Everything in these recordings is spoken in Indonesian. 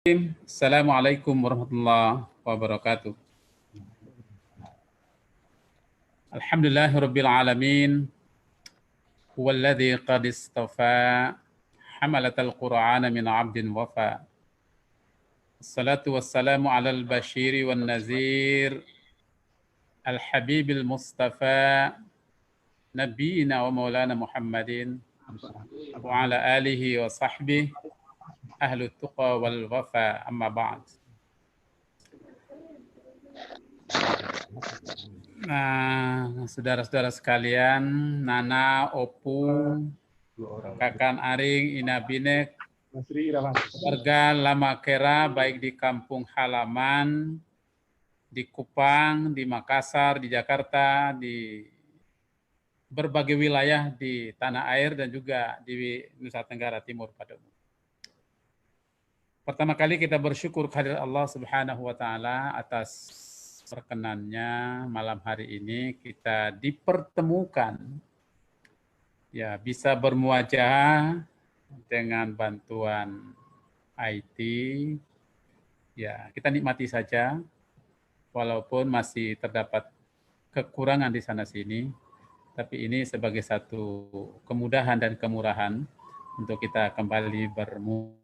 Assalamualaikum warahmatullahi wabarakatuh. Alhamdulillahirabbil alamin. Huwallazi qad istafa hamalatal Qur'ana min 'abdin wafa. Assalatu wassalamu 'alal basyiri wan nazir al-habibil mustafa nabiyyina wa maulana Muhammadin wa ala alihi wa sahbihi ahlut tuqa wal wafa, amma ba'd. Nah, saudara-saudara sekalian, Nana, Opu, Kakan Aring, Inabinek, warga Lamakera, baik di kampung halaman, di Kupang, di Makassar, di Jakarta, di berbagai wilayah di tanah air dan juga di Nusa Tenggara Timur pada umumnya. Pertama kali kita bersyukur kehadirat Allah Subhanahu wa taala atas perkenannya malam hari ini kita dipertemukan, ya, bisa bermuajah dengan bantuan IT. Ya, kita nikmati saja walaupun masih terdapat kekurangan di sana sini, tapi ini sebagai satu kemudahan dan kemurahan untuk kita kembali bermu.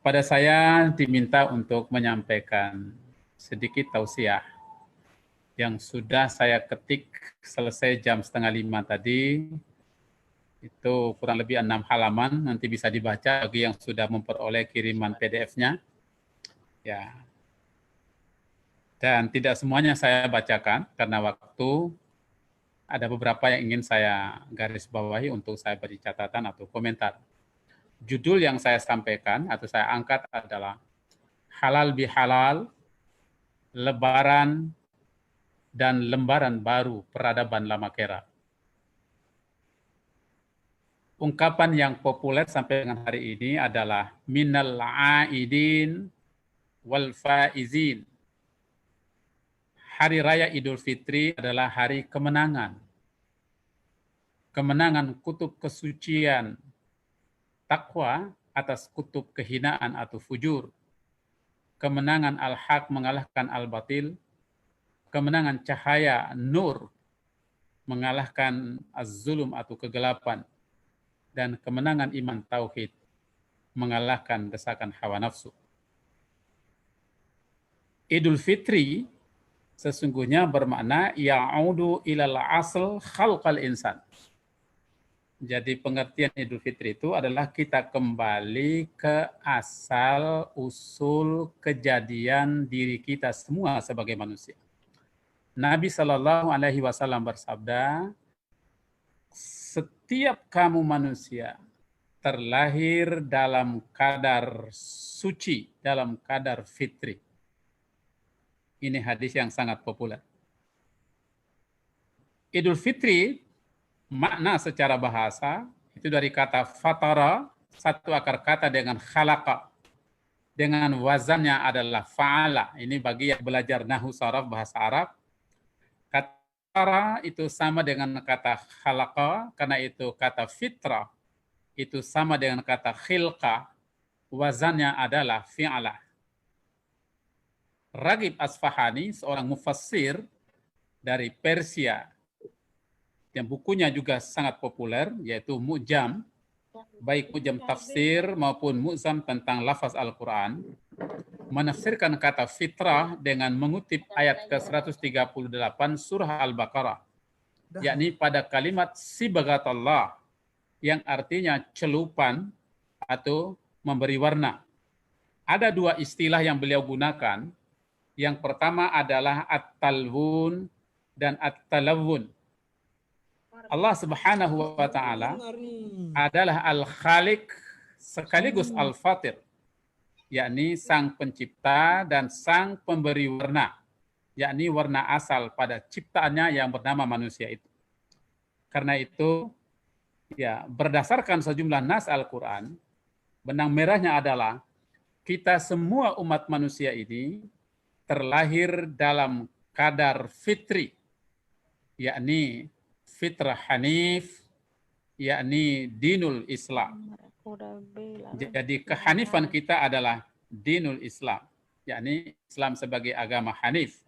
Pada saya diminta untuk menyampaikan sedikit tausiah yang sudah saya ketik selesai jam 4:30 tadi. Itu kurang lebih 6 halaman, nanti bisa dibaca bagi yang sudah memperoleh kiriman PDF-nya. Ya. Dan tidak semuanya saya bacakan karena waktu. Ada beberapa yang ingin saya garis bawahi untuk saya beri catatan atau komentar. Judul yang saya sampaikan atau saya angkat adalah Halal Bihalal, Lebaran dan Lembaran Baru Peradaban Lamakera. Ungkapan yang populer sampai dengan hari ini adalah minal aidin wal faizin. Hari Raya Idul Fitri adalah hari kemenangan. Kemenangan kutub kesucian takwa atas kutub kehinaan atau fujur. Kemenangan al-haq mengalahkan al-batil. Kemenangan cahaya nur mengalahkan az-zulum atau kegelapan. Dan kemenangan iman tauhid mengalahkan desakan hawa nafsu. Idul Fitri sesungguhnya bermakna ya'udu ilal asl khalqal insan. Jadi pengertian Idul Fitri itu adalah kita kembali ke asal usul kejadian diri kita semua sebagai manusia. Nabi Shallallahu Alaihi Wasallam bersabda, setiap kamu manusia terlahir dalam kadar suci, dalam kadar fitri. Ini hadis yang sangat populer. Idul Fitri makna secara bahasa itu dari kata fatara, satu akar kata dengan khalaqa, dengan wazannya adalah fa'ala. Ini bagi yang belajar nahwu saraf bahasa Arab. Kata fatara itu sama dengan kata khalaqa, karena itu kata fitrah itu sama dengan kata khilqa, wazannya adalah fi'ala. Ragib Asfahani, seorang mufassir dari Persia, yang bukunya juga sangat populer, yaitu Mu'jam, baik Mu'jam tafsir maupun Mu'jam tentang lafaz Al-Quran, menafsirkan kata fitrah dengan mengutip ayat ke-138 surah Al-Baqarah, yakni pada kalimat sibghatallah, yang artinya celupan atau memberi warna. Ada dua istilah yang beliau gunakan. Yang pertama adalah at-talwun dan at-talawun. Allah Subhanahu wa taala adalah Al-Khaliq sekaligus Al-Fatir, yakni sang pencipta dan sang pemberi warna, yakni warna asal pada ciptaannya yang bernama manusia itu. Karena itu, ya, berdasarkan sejumlah nas Al-Quran, benang merahnya adalah kita semua umat manusia ini terlahir dalam kadar fitri, yakni fitrah hanif yakni dinul Islam. Jadi kehanifan kita adalah dinul Islam, yakni Islam sebagai agama hanif,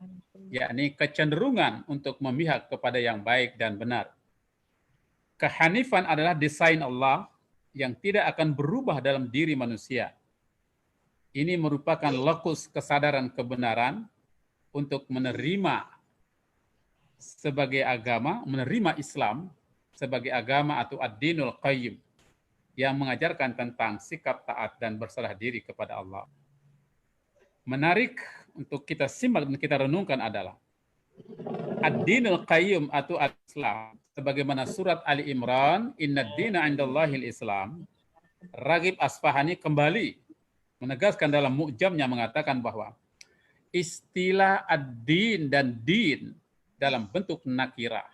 yakni kecenderungan untuk memihak kepada yang baik dan benar. Kehanifan adalah desain Allah yang tidak akan berubah dalam diri manusia. Ini merupakan lokus kesadaran kebenaran untuk menerima sebagai agama, menerima Islam sebagai agama atau ad-dinul qayyim yang mengajarkan tentang sikap taat dan berserah diri kepada Allah. Menarik untuk kita simak dan kita renungkan adalah ad-dinul qayyim atau al-Islam, sebagaimana surat Ali Imran, inna dina indallahil Islam. Raghib Asfahani kembali menegaskan dalam mu'jamnya mengatakan bahwa istilah ad-din dan din dalam bentuk nakirah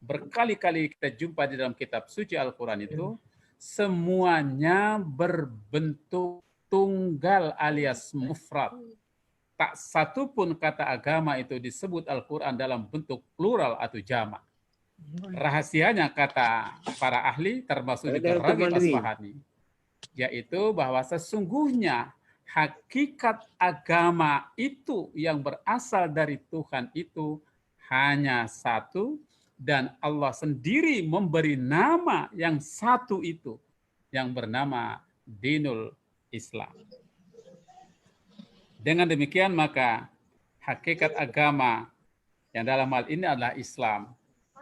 berkali-kali kita jumpa di dalam kitab suci Al-Quran itu, semuanya berbentuk tunggal alias mufrad. Tak satu pun kata agama itu disebut Al-Quran dalam bentuk plural atau jamak. Rahasianya kata para ahli termasuk juga Raghib Asfahani, yaitu bahwa sesungguhnya hakikat agama itu yang berasal dari Tuhan itu hanya satu, dan Allah sendiri memberi nama yang satu itu, yang bernama dinul Islam. Dengan demikian maka hakikat agama yang dalam hal ini adalah Islam,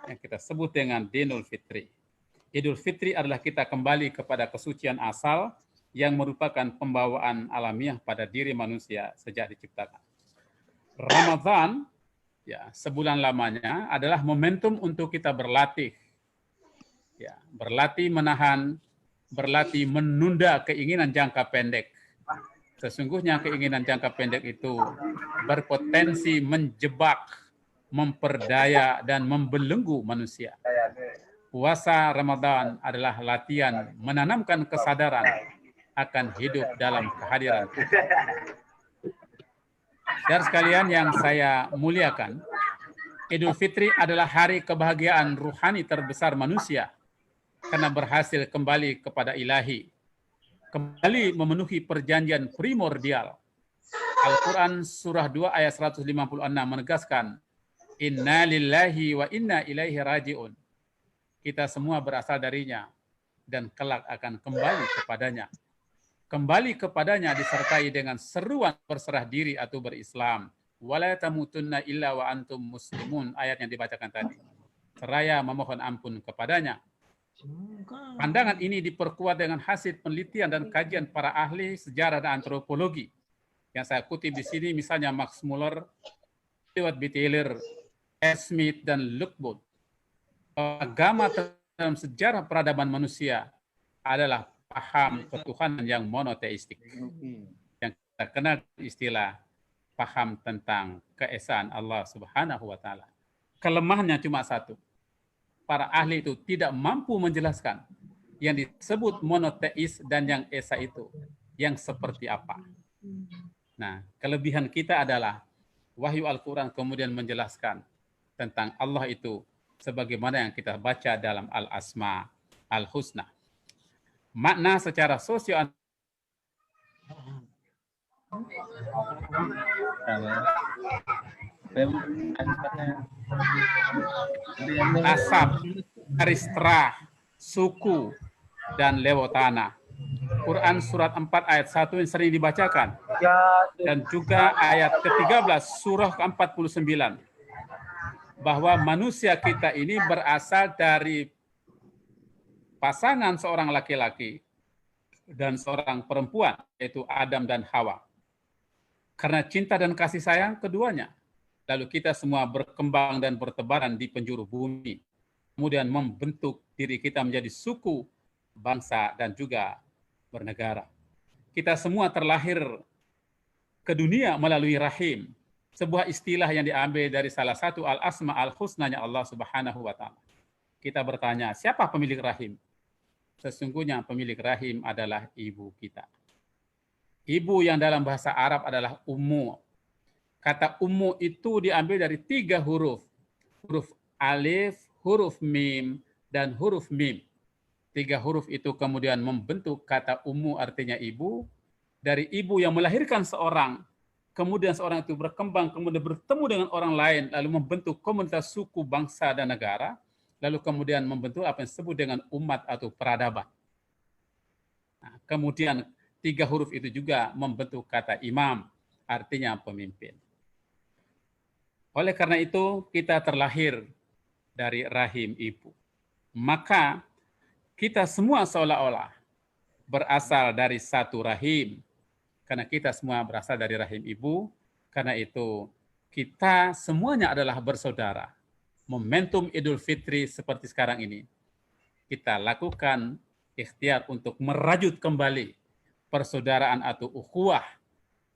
yang kita sebut dengan dinul fitri. Idul Fitri adalah kita kembali kepada kesucian asal yang merupakan pembawaan alamiah pada diri manusia sejak diciptakan. Ramadan, ya, sebulan lamanya adalah momentum untuk kita berlatih. Ya, berlatih menahan, berlatih menunda keinginan jangka pendek. Sesungguhnya keinginan jangka pendek itu berpotensi menjebak, memperdaya, dan membelenggu manusia. Puasa Ramadan adalah latihan menanamkan kesadaran akan hidup dalam kehadiran Tuhan. Saudara sekalian yang saya muliakan, Idul Fitri adalah hari kebahagiaan ruhani terbesar manusia karena berhasil kembali kepada ilahi, kembali memenuhi perjanjian primordial. Al-Quran surah 2 ayat 156 menegaskan, Inna lillahi wa inna ilaihi raji'un. Kita semua berasal darinya dan kelak akan kembali kepadanya. Kembali kepadanya disertai dengan seruan berserah diri atau berislam. Wala tamutunna illa wa antum muslimun, ayat yang dibacakan tadi. Seraya memohon ampun kepadanya. Pandangan ini diperkuat dengan hasil penelitian dan kajian para ahli sejarah dan antropologi. Yang saya kutip di sini misalnya Max Muller, Stewart B. Taylor, Smith, dan Lockwood. Agama dalam sejarah peradaban manusia adalah paham ketuhanan yang monoteistik, yang kita kenal istilah paham tentang keesaan Allah Subhanahu wa Ta'ala. Kelemahannya cuma satu, para ahli itu tidak mampu menjelaskan yang disebut monoteis dan yang esa itu yang seperti apa. Nah, kelebihan kita adalah wahyu Al-Quran kemudian menjelaskan tentang Allah itu sebagaimana yang kita baca dalam Al-Asma Al-Husna. Makna secara sosio nasab, garis terah, suku, dan lewotana. Quran surat 4 ayat 1 yang sering dibacakan. Dan juga ayat ke-13 surah ke-49. Bahwa manusia kita ini berasal dari pasangan seorang laki-laki dan seorang perempuan, yaitu Adam dan Hawa. Karena cinta dan kasih sayang keduanya. Lalu kita semua berkembang dan bertebaran di penjuru bumi. Kemudian membentuk diri kita menjadi suku, bangsa, dan juga bernegara. Kita semua terlahir ke dunia melalui rahim. Sebuah istilah yang diambil dari salah satu al-asma al-husnanya Allah Subhanahu wa Ta'ala. Kita bertanya, siapa pemilik rahim? Sesungguhnya pemilik rahim adalah ibu kita. Ibu yang dalam bahasa Arab adalah ummu. Kata ummu itu diambil dari 3 huruf. Huruf alif, huruf mim, dan huruf mim. 3 huruf itu kemudian membentuk kata ummu artinya ibu. Dari ibu yang melahirkan seorang, kemudian seorang itu berkembang, kemudian bertemu dengan orang lain, lalu membentuk komunitas suku, bangsa, dan negara, lalu kemudian membentuk apa yang disebut dengan umat atau peradaban. Nah, kemudian 3 huruf itu juga membentuk kata imam, artinya pemimpin. Oleh karena itu, kita terlahir dari rahim ibu. Maka kita semua seolah-olah berasal dari satu rahim. Karena kita semua berasal dari rahim ibu, karena itu kita semuanya adalah bersaudara. Momentum Idul Fitri seperti sekarang ini, kita lakukan ikhtiar untuk merajut kembali persaudaraan atau ukhuwah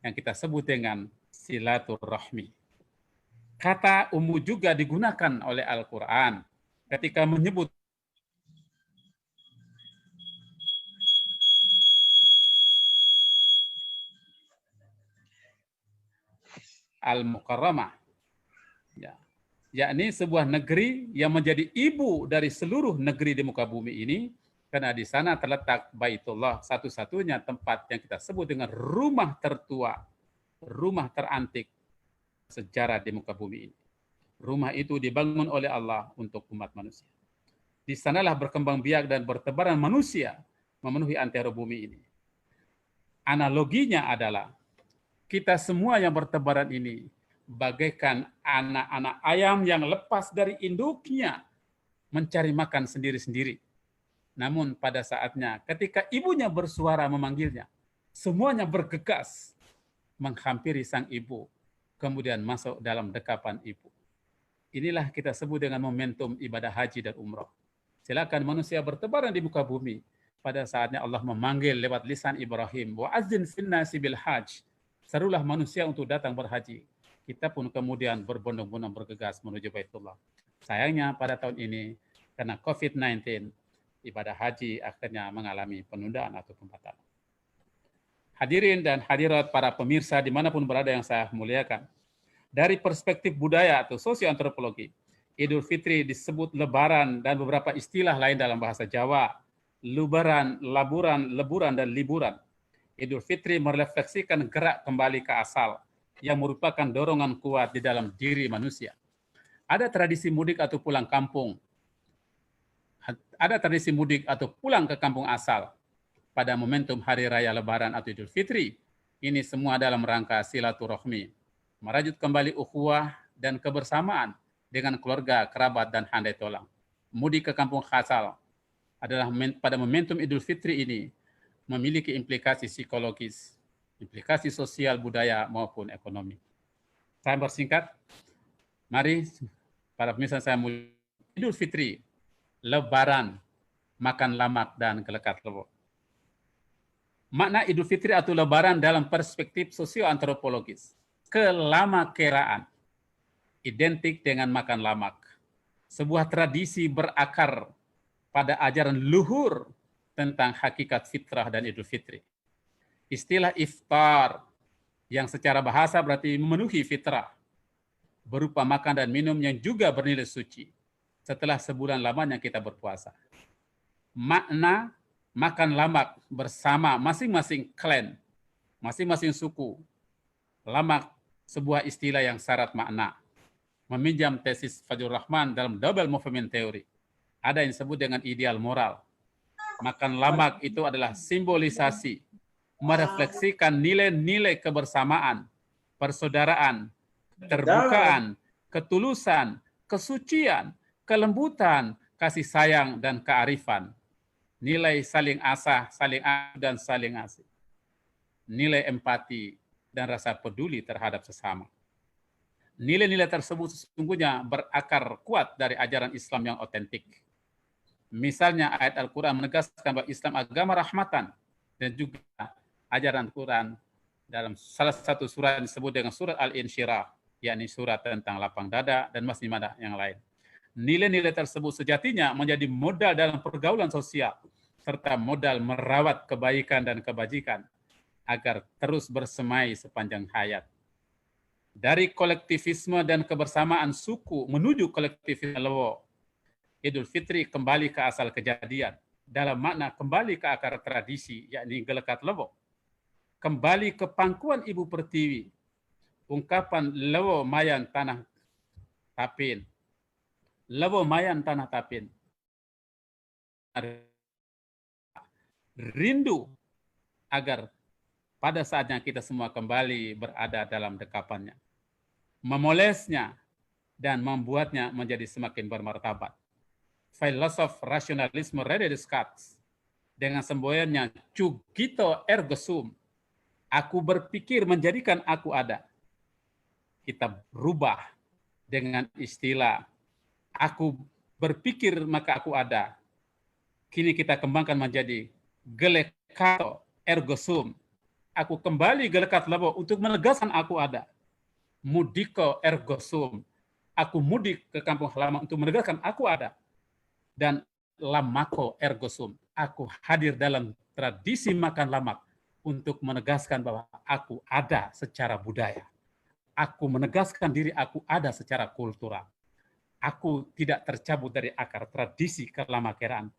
yang kita sebut dengan silaturahmi. Kata ummu juga digunakan oleh Al-Quran ketika menyebut Al-Mukarramah, ya, yakni sebuah negeri yang menjadi ibu dari seluruh negeri di muka bumi ini, karena di sana terletak Baitullah, satu-satunya tempat yang kita sebut dengan rumah tertua, rumah terantik sejarah di muka bumi ini. Rumah itu dibangun oleh Allah untuk umat manusia. Di sanalah berkembang biak dan bertebaran manusia memenuhi antero bumi ini. Analoginya adalah kita semua yang bertebaran ini bagaikan anak-anak ayam yang lepas dari induknya mencari makan sendiri-sendiri. Namun pada saatnya ketika ibunya bersuara memanggilnya, semuanya bergegas menghampiri sang ibu, kemudian masuk dalam dekapan ibu. Inilah kita sebut dengan momentum ibadah haji dan umroh. Silakan manusia bertebaran di muka bumi. Pada saatnya Allah memanggil lewat lisan Ibrahim, wa azin finnasi bil hajj. Serulah manusia untuk datang berhaji. Kita pun kemudian berbondong-bondong bergegas menuju Baitullah. Sayangnya pada tahun ini, karena COVID-19, ibadah haji akhirnya mengalami penundaan atau pembatalan. Hadirin dan hadirat para pemirsa dimanapun berada yang saya muliakan, dari perspektif budaya atau sosioantropologi, Idul Fitri disebut lebaran dan beberapa istilah lain dalam bahasa Jawa, lubaran, laburan, leburan, dan liburan. Idul Fitri merefleksikan gerak kembali ke asal yang merupakan dorongan kuat di dalam diri manusia. Ada tradisi mudik atau pulang kampung. Ada tradisi mudik atau pulang ke kampung asal pada momentum hari raya lebaran atau Idul Fitri. Ini semua dalam rangka silaturahmi, merajut kembali ukhuwah dan kebersamaan dengan keluarga, kerabat, dan handai tolang. Mudik ke kampung asal adalah pada momentum Idul Fitri ini memiliki implikasi psikologis, implikasi sosial, budaya, maupun ekonomi. Saya bersingkat, mari para pemirsa saya mulia, Idul Fitri, lebaran, makan lamak, dan gelekat lebo. Makna Idul Fitri atau lebaran dalam perspektif sosioantropologis, kelamakeraan, identik dengan makan lamak. Sebuah tradisi berakar pada ajaran luhur tentang hakikat fitrah dan Idul Fitri. Istilah iftar yang secara bahasa berarti memenuhi fitrah, berupa makan dan minum yang juga bernilai suci setelah sebulan lamanya kita berpuasa. Makna makan lamak bersama masing-masing klan, masing-masing suku. Lamak sebuah istilah yang syarat makna. Meminjam tesis Fajrul Rahman dalam double movement theory. Ada yang disebut dengan ideal moral. Makan lamak itu adalah simbolisasi, merefleksikan nilai-nilai kebersamaan, persaudaraan, keterbukaan, ketulusan, kesucian, kelembutan, kasih sayang, dan kearifan. Nilai saling asah, saling asuh, dan saling asih. Nilai empati dan rasa peduli terhadap sesama. Nilai-nilai tersebut sesungguhnya berakar kuat dari ajaran Islam yang otentik. Misalnya ayat Al-Quran menegaskan bahwa Islam agama rahmatan, dan juga ajaran Al-Quran dalam salah satu surat yang disebut dengan surat Al-Insyirah, yakni surat tentang lapang dada dan masih ada yang lain. Nilai-nilai tersebut sejatinya menjadi modal dalam pergaulan sosial, serta modal merawat kebaikan dan kebajikan agar terus bersemai sepanjang hayat. Dari kolektivisme dan kebersamaan suku menuju kolektivisme lewo, Idul Fitri kembali ke asal kejadian, dalam makna kembali ke akar tradisi, yakni gelekat lebo. Kembali ke pangkuan Ibu Pertiwi, ungkapan lewo mayan tanah tapin. Lewo mayan tanah tapin. Rindu agar pada saatnya kita semua kembali berada dalam dekapannya. Memolesnya dan membuatnya menjadi semakin bermartabat. Filosof rasionalisme René Descartes dengan semboyannya cogito ergo sum, aku berpikir menjadikan aku ada. Kita berubah dengan istilah aku berpikir maka aku ada. Kini kita kembangkan menjadi gelekato ergo sum, aku kembali gelekat lebo untuk menegaskan aku ada. Mudiko ergo sum, aku mudik ke kampung halaman untuk menegaskan aku ada. Dan lamako ergo sum, aku hadir dalam tradisi makan lamak untuk menegaskan bahwa aku ada secara budaya. Aku menegaskan diri aku ada secara kultural. Aku tidak tercabut dari akar tradisi kelamakeraan.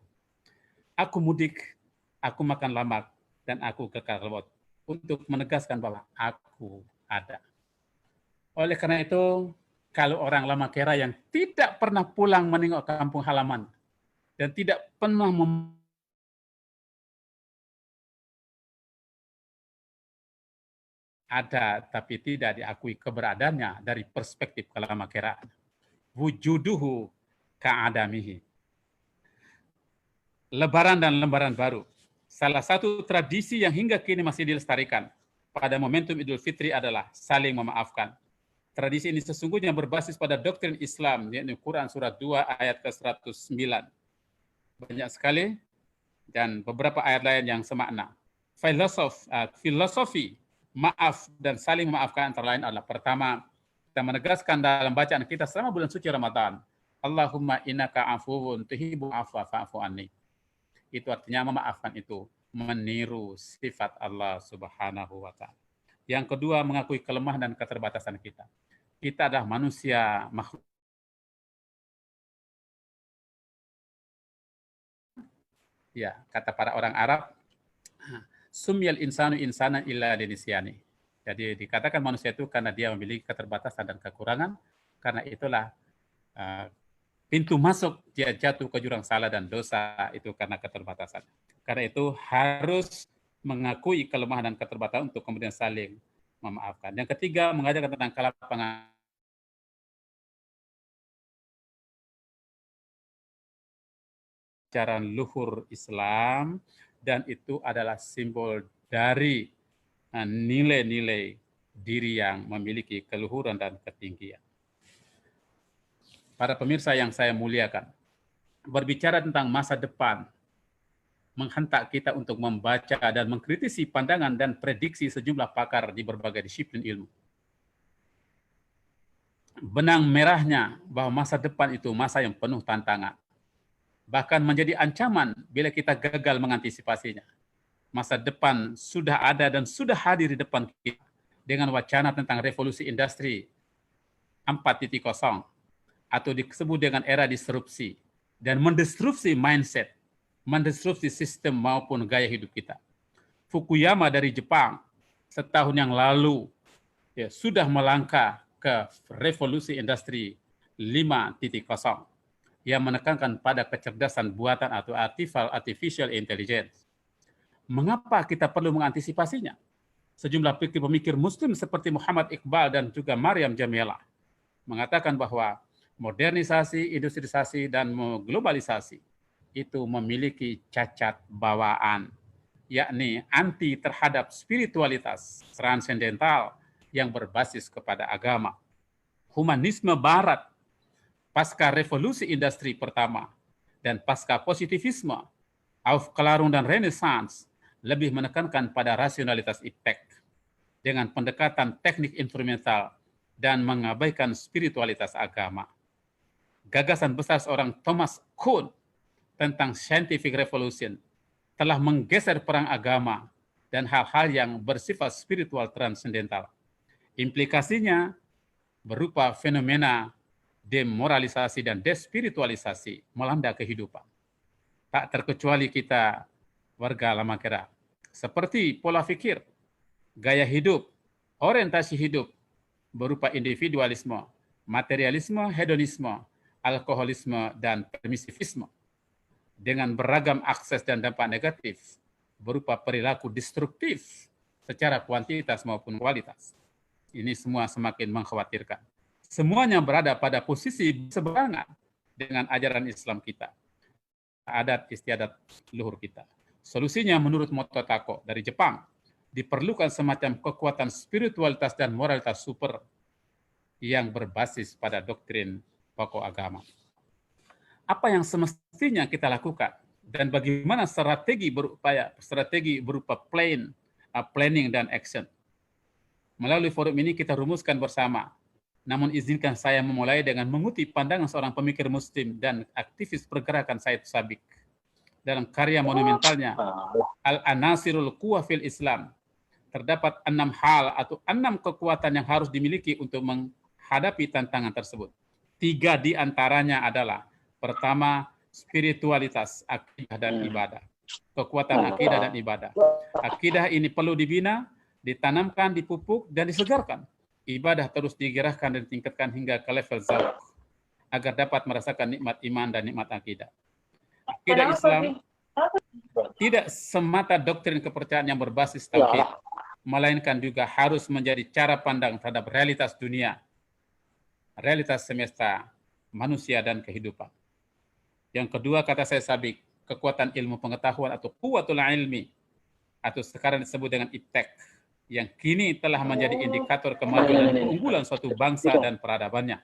Aku mudik, aku makan lamak, dan aku kekal lewat untuk menegaskan bahwa aku ada. Oleh karena itu, kalau orang Lamakera yang tidak pernah pulang menengok kampung halaman dan tidak pernah ada tapi tidak diakui keberadaannya dari perspektif kelamakeraan. Wujuduhu ka'adamihi. Lebaran dan lembaran baru. Salah satu tradisi yang hingga kini masih dilestarikan pada momentum Idul Fitri adalah saling memaafkan. Tradisi ini sesungguhnya berbasis pada doktrin Islam, yaitu Quran surat 2 ayat ke-109. Banyak sekali dan beberapa ayat lain yang semakna. Filosofi maaf dan saling memaafkan antara lain adalah pertama, kita menegaskan dalam bacaan kita selama bulan suci Ramadan, Allahumma innaka afuwun tuhibbul afwa fa'fu anni. Itu artinya memaafkan itu meniru sifat Allah Subhanahu wa taala. Yang kedua, mengakui kelemahan dan keterbatasan kita. Kita adalah manusia makhluk. Ya, kata para orang Arab, sumyal insanu insana illa linisyani. Jadi dikatakan manusia itu karena dia memiliki keterbatasan dan kekurangan, karena itulah pintu masuk dia jatuh ke jurang salah dan dosa itu karena keterbatasan. Karena itu harus mengakui kelemahan dan keterbatasan untuk kemudian saling memaafkan. Yang ketiga, mengajarkan tentang kelapangan ajaran luhur Islam, dan itu adalah simbol dari nilai-nilai diri yang memiliki keluhuran dan ketinggian. Para pemirsa yang saya muliakan, berbicara tentang masa depan menghentak kita untuk membaca dan mengkritisi pandangan dan prediksi sejumlah pakar di berbagai disiplin ilmu. Benang merahnya bahwa masa depan itu masa yang penuh tantangan, bahkan menjadi ancaman bila kita gagal mengantisipasinya. Masa depan sudah ada dan sudah hadir di depan kita dengan wacana tentang revolusi industri 4.0 atau disebut dengan era disrupsi dan mendistrupsi mindset, mendistrupsi sistem maupun gaya hidup kita. Fukuyama dari Jepang setahun yang lalu sudah melangkah ke revolusi industri 5.0 yang menekankan pada kecerdasan buatan atau artificial intelligence. Mengapa kita perlu mengantisipasinya? Sejumlah pemikir muslim seperti Muhammad Iqbal dan juga Maryam Jamila mengatakan bahwa modernisasi, industrialisasi, dan globalisasi itu memiliki cacat bawaan, yakni anti terhadap spiritualitas transendental yang berbasis kepada agama. Humanisme Barat pasca revolusi industri pertama dan pasca positivisme, Aufklärung dan Renaissance lebih menekankan pada rasionalitas iptek dengan pendekatan teknik instrumental dan mengabaikan spiritualitas agama. Gagasan besar seorang Thomas Kuhn tentang scientific revolution telah menggeser perang agama dan hal-hal yang bersifat spiritual transendental. Implikasinya berupa fenomena demoralisasi dan despiritualisasi melanda kehidupan. tak terkecuali kita warga Lamakera. Seperti pola pikir, gaya hidup, orientasi hidup berupa individualisme, materialisme, hedonisme, alkoholisme, dan permisivisme dengan beragam akses dan dampak negatif berupa perilaku destruktif secara kuantitas maupun kualitas. Ini semua semakin mengkhawatirkan. Semuanya berada pada posisi seberangan dengan ajaran Islam kita, adat istiadat luhur kita. Solusinya menurut Mototako dari Jepang, diperlukan semacam kekuatan spiritualitas dan moralitas super yang berbasis pada doktrin pokok agama. Apa yang semestinya kita lakukan dan bagaimana strategi berupa planning dan action. Melalui forum ini kita rumuskan bersama. Namun izinkan saya memulai dengan mengutip pandangan seorang pemikir muslim dan aktivis pergerakan Said Sabiq dalam karya monumentalnya Al-Anasirul Quwa fil Islam. Terdapat 6 hal atau 6 kekuatan yang harus dimiliki untuk menghadapi tantangan tersebut. 3 di antaranya adalah: pertama, spiritualitas, akidah dan ibadah. Kekuatan akidah dan ibadah. Akidah ini perlu dibina, ditanamkan, dipupuk, dan disegarkan. Ibadah terus digerakkan dan ditingkatkan hingga ke level zauq agar dapat merasakan nikmat iman dan nikmat akidah. Akidah Islam tidak semata doktrin kepercayaan yang berbasis tauhid, melainkan juga harus menjadi cara pandang terhadap realitas dunia, realitas semesta, manusia, dan kehidupan. Yang kedua, kata saya Sabiq, kekuatan ilmu pengetahuan atau quwwatul ilmi, atau sekarang disebut dengan iptek, yang kini telah menjadi indikator kemajuan dan keunggulan suatu bangsa dan peradabannya.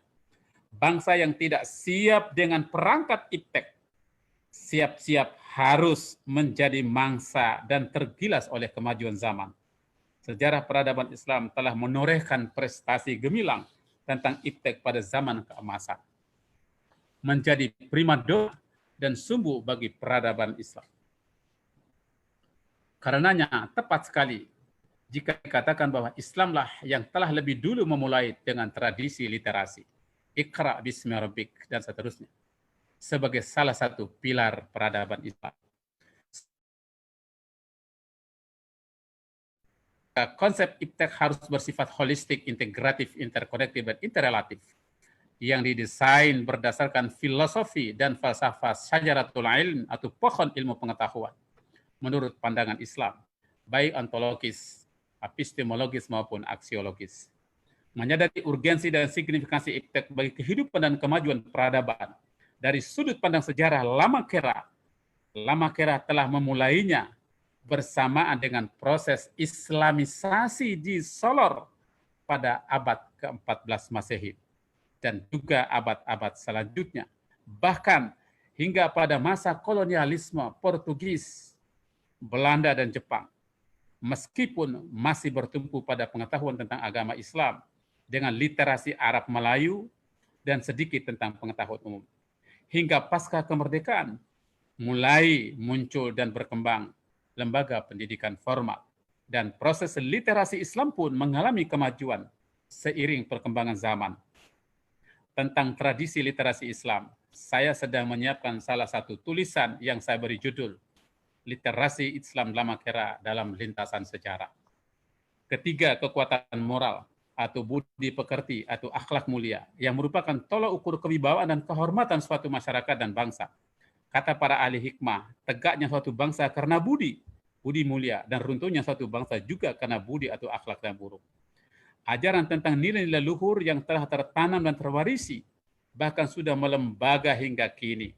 Bangsa yang tidak siap dengan perangkat iptek, siap-siap harus menjadi mangsa dan tergilas oleh kemajuan zaman. Sejarah peradaban Islam telah menorehkan prestasi gemilang tentang iptek pada zaman keemasan, menjadi primadona dan sumbu bagi peradaban Islam. Karenanya tepat sekali jika dikatakan bahwa Islamlah yang telah lebih dulu memulai dengan tradisi literasi, Iqra bismi rabbik, dan seterusnya, sebagai salah satu pilar peradaban Islam. Konsep iptek harus bersifat holistik, integratif, interkonektif, dan interrelatif, yang didesain berdasarkan filosofi dan falsafah syajaratul ilm atau pohon ilmu pengetahuan menurut pandangan Islam, baik ontologis, epistemologis maupun aksiologis. Menyadari urgensi dan signifikansi iptek bagi kehidupan dan kemajuan peradaban. Dari sudut pandang sejarah, Lamakera telah memulainya bersamaan dengan proses Islamisasi di Solor pada abad ke-14 Masehi dan juga abad-abad selanjutnya. Bahkan hingga pada masa kolonialisme Portugis, Belanda, dan Jepang. Meskipun masih bertumpu pada pengetahuan tentang agama Islam dengan literasi Arab Melayu dan sedikit tentang pengetahuan umum. Hingga pasca kemerdekaan, mulai muncul dan berkembang lembaga pendidikan formal. Dan proses literasi Islam pun mengalami kemajuan seiring perkembangan zaman. Tentang tradisi literasi Islam, saya sedang menyiapkan salah satu tulisan yang saya beri judul Literasi Islam Lamakera dalam Lintasan Sejarah. Ketiga, kekuatan moral atau budi pekerti atau akhlak mulia yang merupakan tolak ukur kewibawaan dan kehormatan suatu masyarakat dan bangsa. Kata para ahli hikmah, tegaknya suatu bangsa karena budi mulia, dan runtuhnya suatu bangsa juga karena budi atau akhlak yang buruk. Ajaran tentang nilai-nilai luhur yang telah tertanam dan terwarisi, bahkan sudah melembaga hingga kini,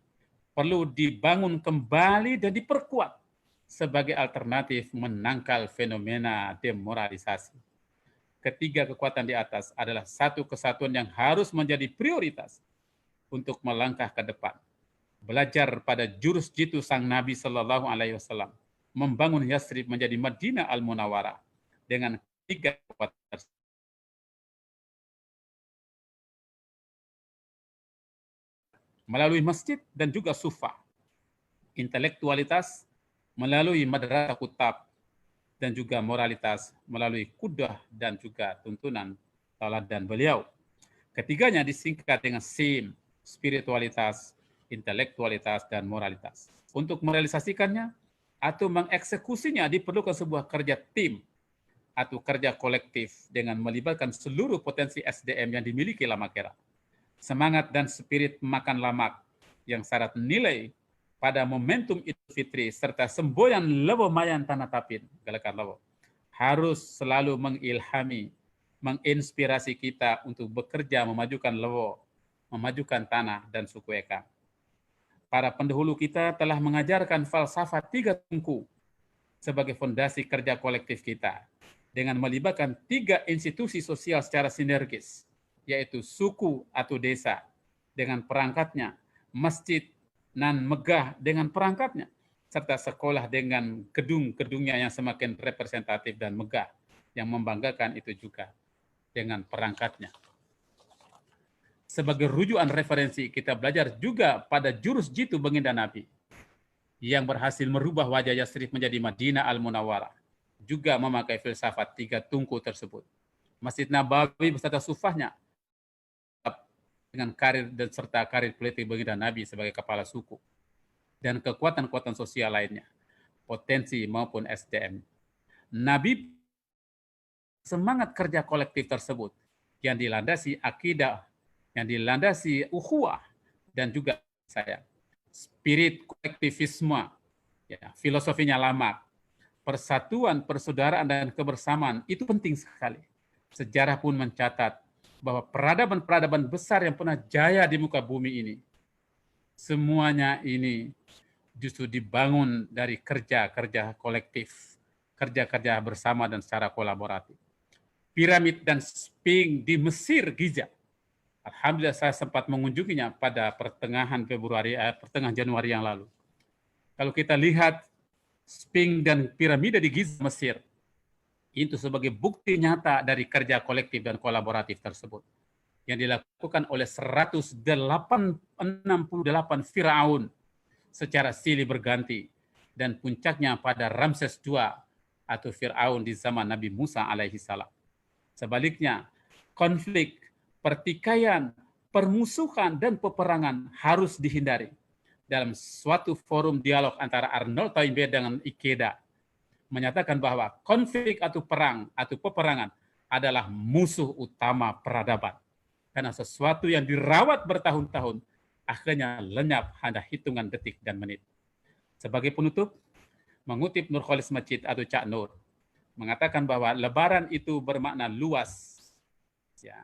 perlu dibangun kembali dan diperkuat sebagai alternatif menangkal fenomena demoralisasi. Ketiga kekuatan di atas adalah satu kesatuan yang harus menjadi prioritas untuk melangkah ke depan. Belajar pada jurus jitu sang Nabi Sallallahu Alaihi Wasallam, membangun Yasrib menjadi Madinah Al-Munawwarah dengan tiga kekuatan melalui masjid dan juga sufa, intelektualitas melalui madrasah kutab, dan juga moralitas melalui kudah dan juga tuntunan tauladan beliau. Ketiganya disingkat dengan SIM, spiritualitas, intelektualitas, dan moralitas. Untuk merealisasikannya atau mengeksekusinya diperlukan sebuah kerja tim atau kerja kolektif dengan melibatkan seluruh potensi SDM yang dimiliki Lamakera. Semangat dan spirit makan lamak yang syarat nilai pada momentum Idul Fitri serta semboyan lewo mayan tanah tapin, galakan lewo, harus selalu mengilhami, menginspirasi kita untuk bekerja memajukan lewo, memajukan tanah dan suku Eka. Para pendahulu kita telah mengajarkan falsafah 3 tungku sebagai fondasi kerja kolektif kita dengan melibatkan 3 institusi sosial secara sinergis, yaitu suku atau desa dengan perangkatnya, masjid nan megah dengan perangkatnya, serta sekolah dengan gedung-gedungnya yang semakin representatif dan megah, yang membanggakan itu juga dengan perangkatnya. Sebagai rujukan referensi, kita belajar juga pada jurus jitu baginda Nabi yang berhasil merubah wajah Yasrib menjadi Madinah Al-Munawwarah, juga memakai filsafat 3 tungku tersebut. Masjid Nabawi beserta sufahnya dengan karir dan serta karir politik baginda Nabi sebagai kepala suku dan kekuatan-kekuatan sosial lainnya, potensi maupun SDM. Nabi semangat kerja kolektif tersebut yang dilandasi akidah, yang dilandasi ukhuwah, dan juga saya spirit kolektivisme, ya, filosofinya lama, persatuan, persaudaraan, dan kebersamaan itu penting sekali. Sejarah pun mencatat bahwa peradaban-peradaban besar yang pernah jaya di muka bumi ini, semuanya ini justru dibangun dari kerja-kerja kolektif, kerja-kerja bersama dan secara kolaboratif. Piramid dan Sphinx di Mesir, Giza, alhamdulillah saya sempat mengunjunginya pada pertengahan Januari yang lalu. Kalau kita lihat Sphinx dan piramida di Giza, Mesir, itu sebagai bukti nyata dari kerja kolektif dan kolaboratif tersebut yang dilakukan oleh 168 Firaun secara silih berganti, dan puncaknya pada Ramses II atau Firaun di zaman Nabi Musa alaihi salam. Sebaliknya, konflik, pertikaian, permusuhan, dan peperangan harus dihindari. Dalam suatu forum dialog antara Arnold Toynbee dengan Ikeda, menyatakan bahwa konflik atau perang atau peperangan adalah musuh utama peradaban. Karena sesuatu yang dirawat bertahun-tahun akhirnya lenyap hanya hitungan detik dan menit. Sebagai penutup, mengutip Nurholis Masjid atau Cak Nur, mengatakan bahwa lebaran itu bermakna luas, ya,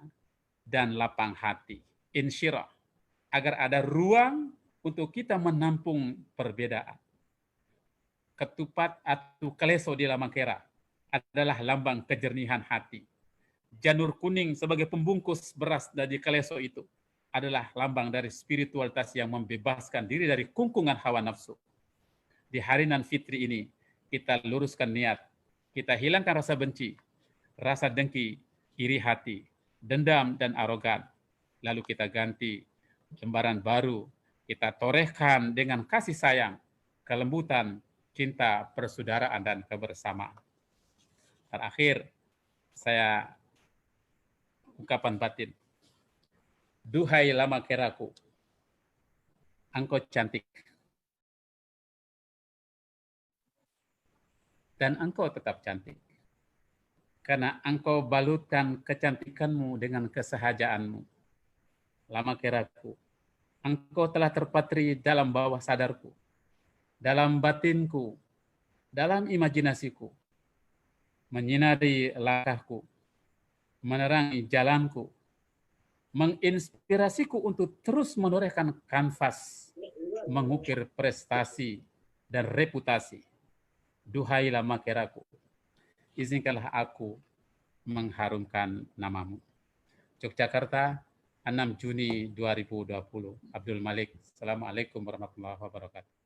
dan lapang hati, insyirah, agar ada ruang untuk kita menampung perbedaan. Ketupat atau kaleso di Lamakera adalah lambang kejernihan hati. Janur kuning sebagai pembungkus beras dari kaleso itu adalah lambang dari spiritualitas yang membebaskan diri dari kungkungan hawa nafsu. Di hari nan fitri ini, kita luruskan niat, kita hilangkan rasa benci, rasa dengki, iri hati, dendam, dan arogan. Lalu kita ganti lembaran baru, kita torehkan dengan kasih sayang, kelembutan, cinta, persaudaraan, dan kebersamaan. Terakhir, saya ungkapan batin. Duhai Lamakeraku, engkau cantik. Dan engkau tetap cantik. Karena engkau balutkan kecantikanmu dengan kesahajaanmu. Lamakeraku, engkau telah terpatri dalam bawah sadarku, dalam batinku, dalam imajinasiku, menyinari langkahku, menerangi jalanku, menginspirasiku untuk terus menorehkan kanvas, mengukir prestasi dan reputasi. Duhai Lamakeraku, izinkanlah aku mengharumkan namamu. Yogyakarta, 6 Juni 2020. Abdul Malik. Assalamualaikum warahmatullahi wabarakatuh.